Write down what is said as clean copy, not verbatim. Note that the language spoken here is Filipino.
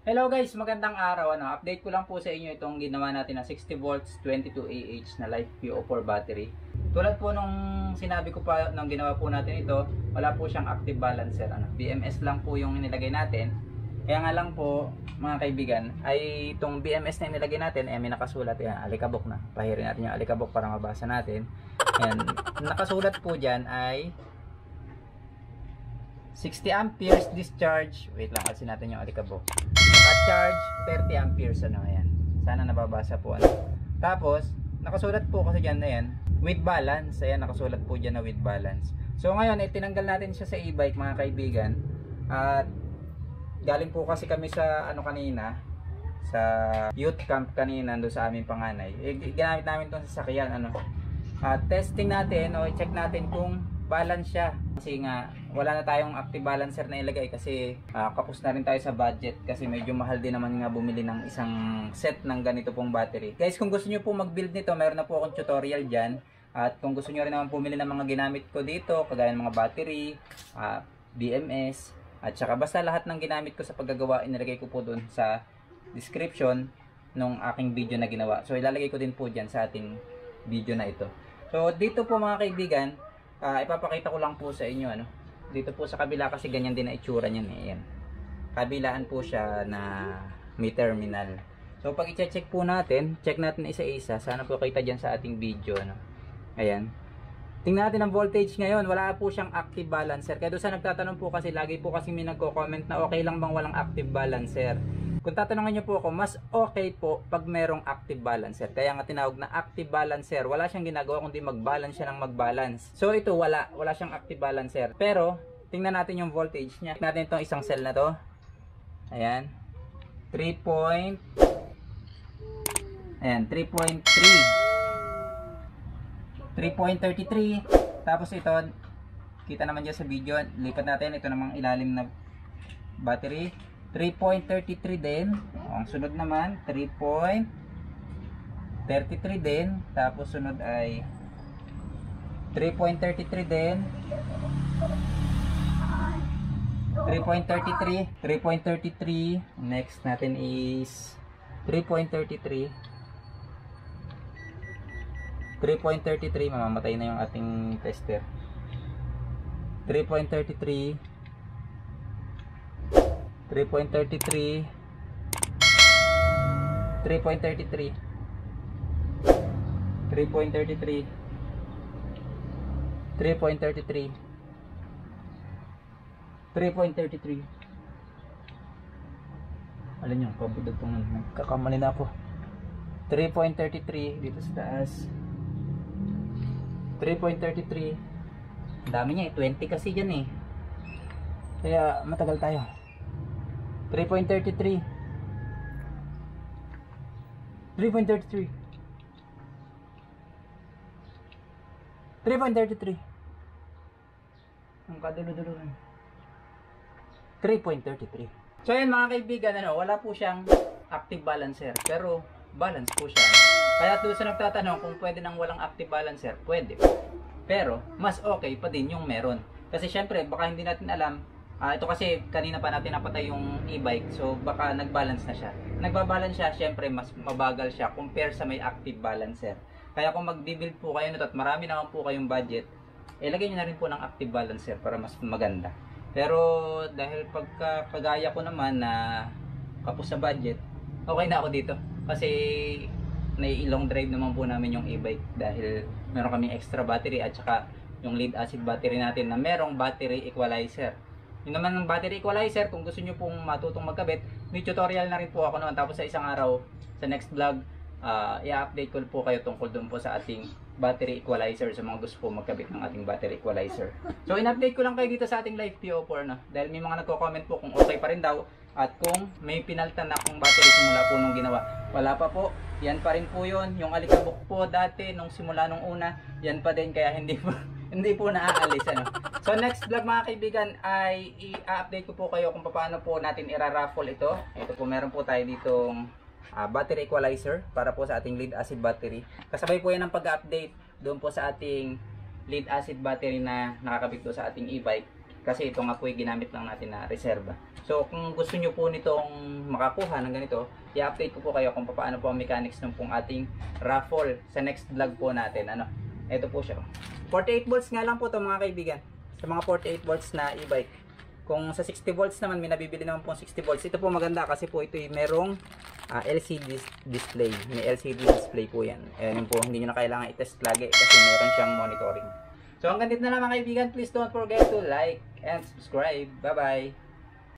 Hello guys, magandang araw. Update ko lang po sa inyo itong ginawa natin na 60 volts 22 Ah na LiFePO4 battery. Tulad po nung sinabi ko pa nung ginawa po natin ito, wala po siyang active balancer. BMS lang po yung nilagay natin. Kaya nga lang po mga kaibigan, ay itong BMS na nilagay natin ay may nakasulat yan, alikabok na. Pahirin natin yung alikabok para mabasa natin. Ayan, nakasulat po dyan ay 60 amperes discharge. Wait lang, kasi natin yung alikabok. Charge 30 amperes ayan. Sana nababasa po Tapos nakasulat po kasi diyan na yan with balance. Ayan, nakasulat po diyan na with balance. So ngayon tinanggal natin siya sa e-bike mga kaibigan. At galing po kasi kami sa kanina sa youth camp kanina doon sa aming panganay. Ginamit namin 'tong sasakyan testing natin o i-check natin kung balance siya. Kasi nga wala na tayong active balancer na ilagay kasi kapos na rin tayo sa budget kasi medyo mahal din naman nga bumili ng isang set ng ganito pong battery. Guys, kung gusto niyo po mag-build nito, meron na po akong tutorial diyan. At kung gusto niyo rin naman pumili ng mga ginamit ko dito, kagaya ng mga battery, BMS, at saka basta lahat ng ginamit ko sa paggagawa, inilagay ko po doon sa description nung aking video na ginawa. So ilalagay ko din po diyan sa ating video na ito. So dito po mga kaibigan, ipapakita ko lang po sa inyo dito po sa kabila kasi ganyan din na itsura niyan Ayan. Kabilaan po siya na may terminal. So pag i-check po natin, check natin isa-isa. Sana po kita diyan sa ating video Ayan. Tingnan natin ang voltage ngayon. Wala po siyang active balancer. Kaya doon sa nagtatanong po kasi lagi po kasi may nagko-comment na okay lang bang walang active balancer. Kung tatanungin niyo po ako, mas okay po pag merong active balancer. Kaya nga tinawag na active balancer. Wala siyang ginagawa kundi mag-balance siya ng mag-balance. So ito wala siyang active balancer. Pero tingnan natin yung voltage niya. Tingnan natin itong isang cell na to. Ayan. 3.33. Tapos ito, kita naman dyan sa video. Lipat natin. Ito namang ilalim na battery. 3.33 din. Ang sunod naman 3.33 din. Tapos sunod ay 3.33 din. 3.33. Next natin is 3.33. 3.33. Mamamatay na yung ating tester. 3.33. 3.33. 3.33. 3.33. 3.33. 3.33. Alin yung pabudod pong nagkakamali na ako. 3.33 dito sa taas. 3.33. Dami niya 20 kasi dyan Kaya matagal tayo. 3.33. 3.33. 3.33. Ang kadulo-dulo. 3.33. So ayan mga kaibigan, wala po siyang active balancer, pero balance po siya. Kaya doon sa nagtatanong kung pwede nang walang active balancer, pwede. Pero mas okay pa din yung meron. Kasi syempre baka hindi natin alam. Ito kasi kanina pa natin napatay yung e-bike, so baka nag-balance na siya. Nagbabalance siya, syempre mas mabagal siya compare sa may active balancer. Kaya kung mag-build po kayo nito at marami naman po kayong budget, lagay nyo na rin po ng active balancer para mas maganda. Pero dahil kagaya ko naman na kapos sa budget, okay na ako dito. Kasi nai-long drive naman po namin yung e-bike dahil meron kaming extra battery at saka yung lead acid battery natin na merong battery equalizer. Yun naman ng battery equalizer, kung gusto nyo pong matutong magkabit, may tutorial na rin po ako noon. Tapos sa isang araw, sa next vlog, i-update ko po kayo tungkol doon po sa ating battery equalizer sa mga gusto po magkabit ng ating battery equalizer. So in-update ko lang kayo dito sa ating LiFePO4 dahil may mga nagko-comment po kung okay pa rin daw at kung may pinaltan na akong battery simula po nung ginawa. Wala pa po, yan pa rin po yun. Yung alikabok po dati nung simula nung una, yan pa din, kaya hindi po naaalis So next vlog mga kaibigan ay i-update ko po kayo kung paano po natin i-raffle ito. Ito po, meron po tayo ditong battery equalizer para po sa ating lead acid battery. Kasabay po yan ng pag-update doon po sa ating lead acid battery na nakakabit po sa ating e-bike. Kasi ito nga po yung ginamit lang natin na reserva. So kung gusto nyo po nitong makakuha ng ganito, i-update ko po kayo kung paano po ang mechanics ng pong ating raffle sa next vlog po natin. Ano, ito po siya. 48 volts nga lang po ito mga kaibigan. Sa mga 48 volts na e-bike. Kung sa 60 volts naman, may nabibili naman po 60 volts. Ito po maganda kasi po ito yung merong LCD display. May LCD display po yan. Ayan po, hindi nyo na kailangan i-test lagi kasi meron siyang monitoring. So hanggang dito na lang mga kaibigan. Please don't forget to like and subscribe. Bye bye!